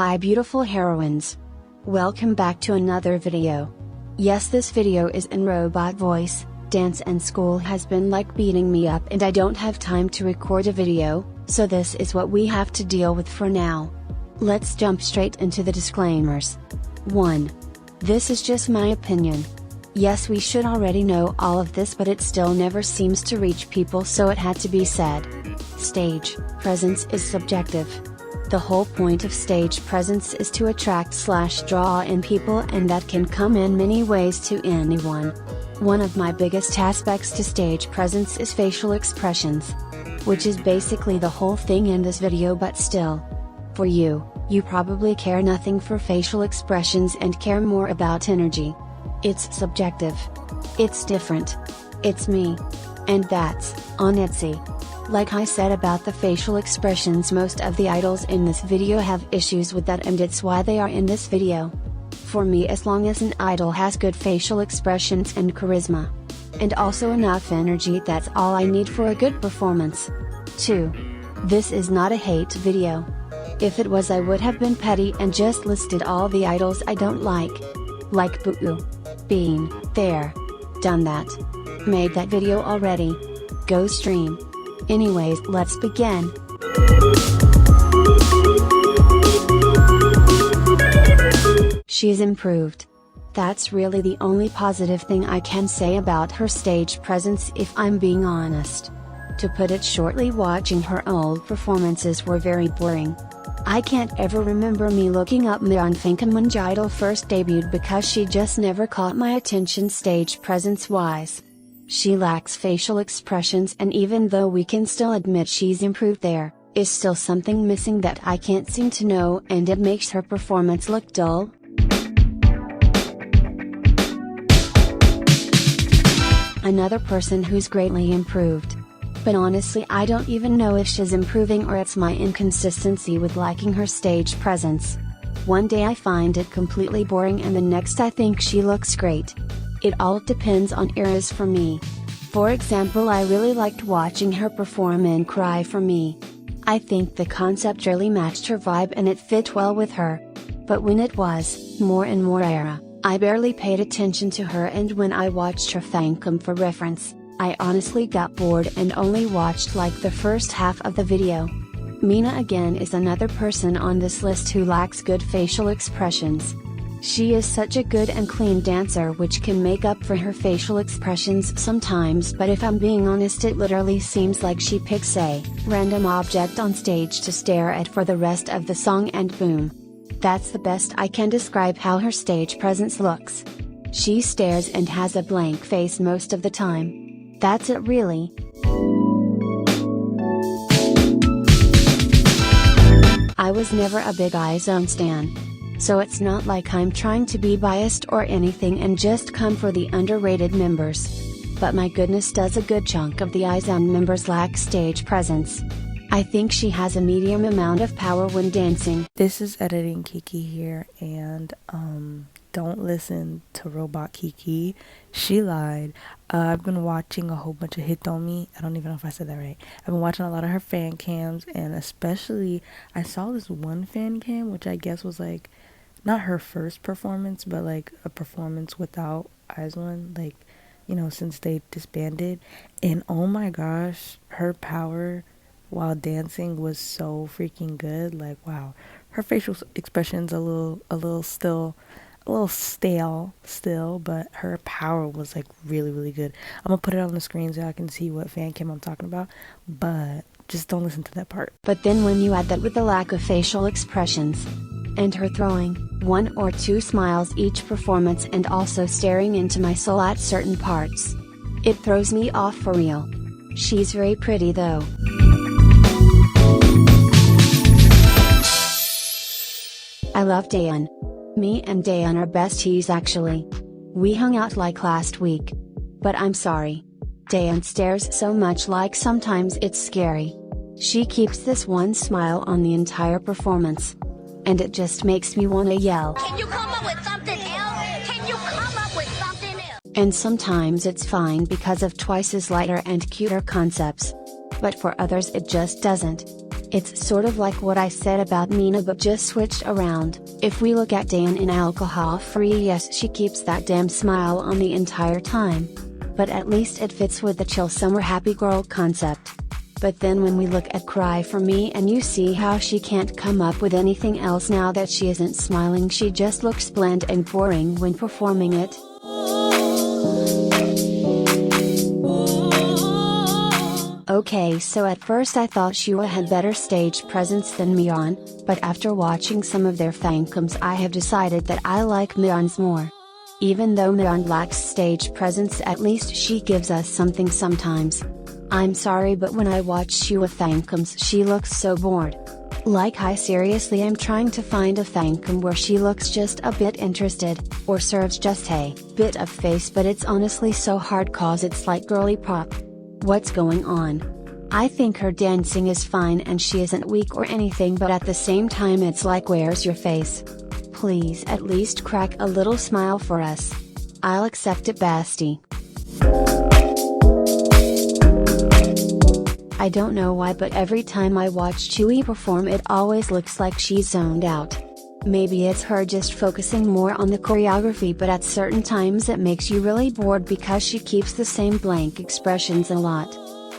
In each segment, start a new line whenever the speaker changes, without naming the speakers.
Hi beautiful heroines. Welcome back to another video. Yes, this video is in robot voice. Dance and school has been like beating me up and I don't have time to record a video, so this is what we have to deal with for now. Let's jump straight into the disclaimers. 1. This is just my opinion. Yes, we should already know all of this, but it still never seems to reach people, so it had to be said. Stage presence is subjective. The whole point of stage presence is to attract/draw in people, and that can come in many ways to anyone. One of my biggest aspects to stage presence is facial expressions, which is basically the whole thing in this video, but still. For you probably care nothing for facial expressions and care more about energy. It's subjective. It's different. It's me. And that's on Itzy. Like I said about the facial expressions, most of the idols in this video have issues with that, and it's why they are in this video. For me, as long as an idol has good facial expressions and charisma, and also enough energy, that's all I need for a good performance. 2. This is not a hate video. If it was, I would have been petty and just listed all the idols I don't like Boo. Been there. Done that. Made that video already. Go stream. Anyways, let's begin. She's improved. That's really the only positive thing I can say about her stage presence, if I'm being honest. To put it shortly, watching her old performances were very boring. I can't ever remember me looking up Myeon Finkan when Idol first debuted, because she just never caught my attention stage presence wise. She lacks facial expressions, and even though we can still admit she's improved, there is still something missing that I can't seem to know, and it makes her performance look dull. Another person who's greatly improved. But honestly, I don't even know if she's improving or it's my inconsistency with liking her stage presence. One day I find it completely boring, and the next I think she looks great. It all depends on eras for me. For example, I really liked watching her perform in Cry For Me. I think the concept really matched her vibe and it fit well with her. But when it was More and More era, I barely paid attention to her, and when I watched her Fangcam for reference, I honestly got bored and only watched like the first half of the video. Mina again is another person on this list who lacks good facial expressions. She is such a good and clean dancer, which can make up for her facial expressions sometimes, but if I'm being honest, it literally seems like she picks a random object on stage to stare at for the rest of the song, and boom. That's the best I can describe how her stage presence looks. She stares and has a blank face most of the time. That's it really. I was never a big IZ*ONE stan. So it's not like I'm trying to be biased or anything and just come for the underrated members. But my goodness, does a good chunk of the IZ*ONE members lack stage presence. I think she has a medium amount of power when dancing.
This is Editing Kiki here, and don't listen to Robot Kiki. She lied. I've been watching a whole bunch of Hitomi. I don't even know if I said that right. I've been watching a lot of her fan cams, and especially I saw this one fan cam, which I guess was like not her first performance, but like a performance without IZ*ONE, like, you know, since they disbanded. And oh my gosh, her power while dancing was so freaking good. Like, wow, her facial expressions a little stale still, but her power was like really good. I'm gonna put it on the screen so I can see what fan cam I'm talking about, but just don't listen to that part.
But then when you add that with the lack of facial expressions, and her throwing 1 or 2 smiles each performance, and also staring into my soul at certain parts, it throws me off for real. She's very pretty though. I love Daeun. Me and Daeun are besties actually. We hung out like last week. But I'm sorry. Daeun stares so much, like sometimes it's scary. She keeps this one smile on the entire performance. And it just makes me wanna yell. Can you come up with something else? Can you come up with something else? And sometimes it's fine because of Twice's lighter and cuter concepts. But for others it just doesn't. It's sort of like what I said about Mina but just switched around. If we look at Dan in Alcohol Free, yes, she keeps that damn smile on the entire time. But at least it fits with the chill summer happy girl concept. But then when we look at Cry For Me and you see how she can't come up with anything else now that she isn't smiling, she just looks bland and boring when performing it. Okay, so at first I thought Shua had better stage presence than Myeon, but after watching some of their fancoms I have decided that I like Myeon's more. Even though Myeon lacks stage presence, at least she gives us something sometimes. I'm sorry, but when I watch Shua fancoms she looks so bored. Like I seriously am trying to find a fancom where she looks just a bit interested, or serves just a bit of face, but it's honestly so hard cause it's like girly pop. What's going on? I think her dancing is fine and she isn't weak or anything, but at the same time it's like, where's your face? Please at least crack a little smile for us. I'll accept it, bestie. I don't know why, but every time I watch Chewie perform it always looks like she's zoned out. Maybe it's her just focusing more on the choreography, but at certain times it makes you really bored because she keeps the same blank expressions a lot.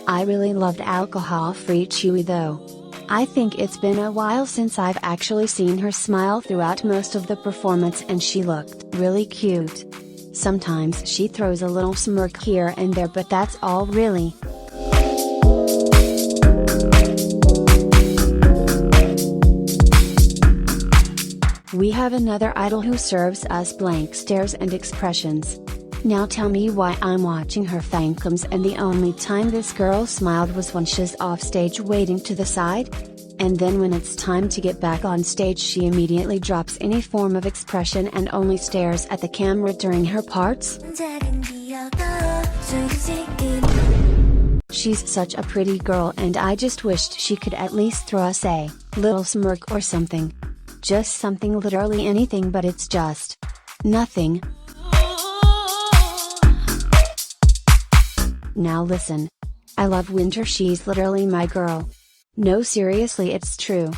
I really loved Alcohol Free Chewie though. I think it's been a while since I've actually seen her smile throughout most of the performance and she looked really cute. Sometimes she throws a little smirk here and there, but that's all really. We have another idol who serves us blank stares and expressions. Now tell me why I'm watching her fancoms and the only time this girl smiled was when she's off stage waiting to the side? And then when it's time to get back on stage she immediately drops any form of expression and only stares at the camera during her parts? She's such a pretty girl and I just wished she could at least throw us a little smirk or something. Just something, literally anything, but it's just nothing. Now listen. I love Winter, she's literally my girl. No, seriously, it's true.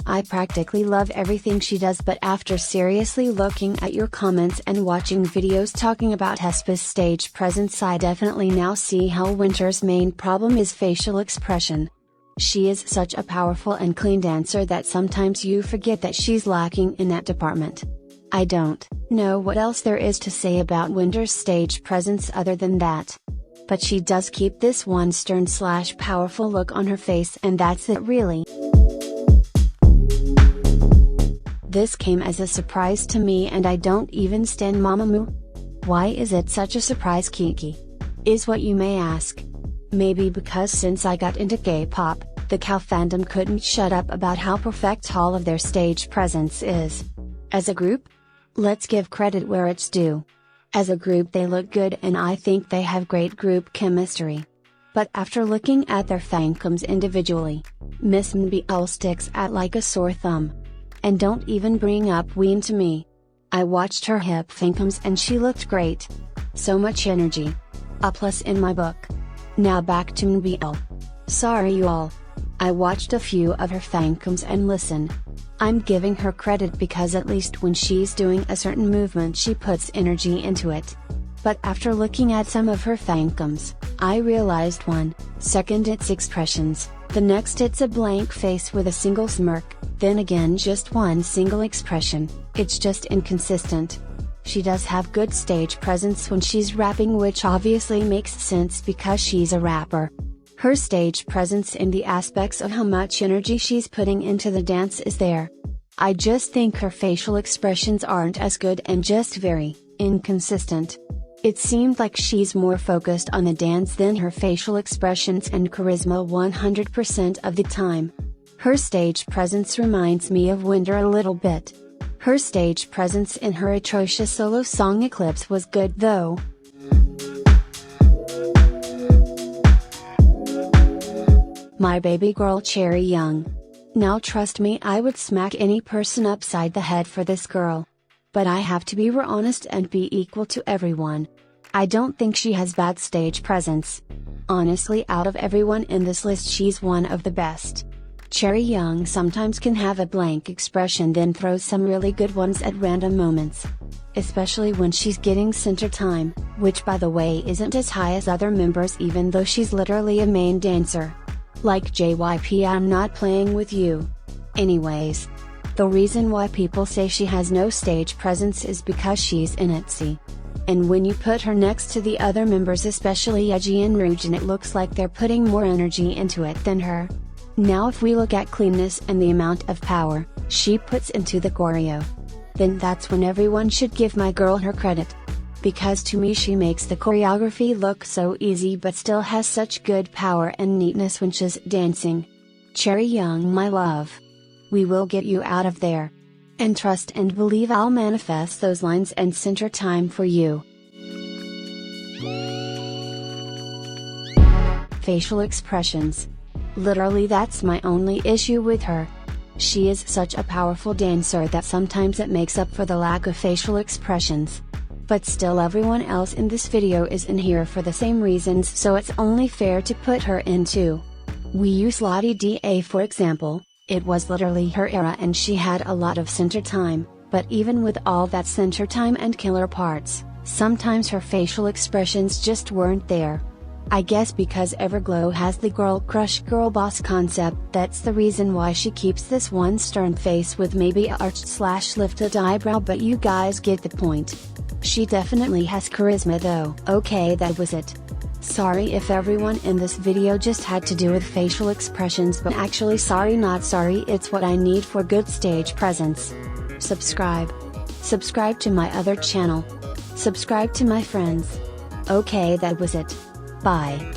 I practically love everything she does, but after seriously looking at your comments and watching videos talking about aespa's stage presence, I definitely now see how Winter's main problem is facial expression. She is such a powerful and clean dancer that sometimes you forget that she's lacking in that department. I don't know what else there is to say about Winter's stage presence other than that. But she does keep this one stern/powerful look on her face, and that's it really. This came as a surprise to me and I don't even stan Mamamoo. Why is it such a surprise, Kiki? Is what you may ask. Maybe because since I got into K-pop, the cow fandom couldn't shut up about how perfect all of their stage presence is. As a group? Let's give credit where it's due. As a group they look good and I think they have great group chemistry. But after looking at their fancoms individually, Miss MBL sticks out like a sore thumb. And don't even bring up Ween to me. I watched her hip fancoms and she looked great. So much energy. A plus in my book. Now back to MBL. Sorry you all. I watched a few of her fancoms and listen. I'm giving her credit because at least when she's doing a certain movement she puts energy into it. But after looking at some of her fancoms, I realized 1 second it's expressions, the next it's a blank face with a single smirk, then again just one single expression. It's just inconsistent. She does have good stage presence when she's rapping, which obviously makes sense because she's a rapper. Her stage presence in the aspects of how much energy she's putting into the dance is there. I just think her facial expressions aren't as good and just very inconsistent. It seemed like she's more focused on the dance than her facial expressions and charisma 100% of the time. Her stage presence reminds me of Winter a little bit. Her stage presence in her atrocious solo song Eclipse was good though. My baby girl Cherry Young. Now trust me, I would smack any person upside the head for this girl. But I have to be honest and be equal to everyone. I don't think she has bad stage presence. Honestly, out of everyone in this list she's one of the best. Cherry Young sometimes can have a blank expression then throws some really good ones at random moments. Especially when she's getting center time, which by the way isn't as high as other members even though she's literally a main dancer. Like JYP, I'm not playing with you. Anyways. The reason why people say she has no stage presence is because she's in itzy. And when you put her next to the other members, especially Yeji and Ryujin, it looks like they're putting more energy into it than her. Now if we look at cleanness and the amount of power she puts into the choreo, then that's when everyone should give my girl her credit. Because to me she makes the choreography look so easy but still has such good power and neatness when she's dancing. Cherry Young, my love. We will get you out of there. And trust and believe I'll manifest those lines and center time for you. Facial expressions. Literally that's my only issue with her. She is such a powerful dancer that sometimes it makes up for the lack of facial expressions. But still everyone else in this video is in here for the same reasons, so it's only fair to put her in too. We use Lottie Da for example. It was literally her era and she had a lot of center time, but even with all that center time and killer parts, sometimes her facial expressions just weren't there. I guess because Everglow has the girl crush girl boss concept, that's the reason why she keeps this one stern face with maybe a arched/lifted eyebrow, but you guys get the point. She definitely has charisma though. Okay, that was it. Sorry if everyone in this video just had to do with facial expressions, but actually sorry not sorry, it's what I need for good stage presence. Subscribe. Subscribe to my other channel. Subscribe to my friends. Okay, that was it. Bye.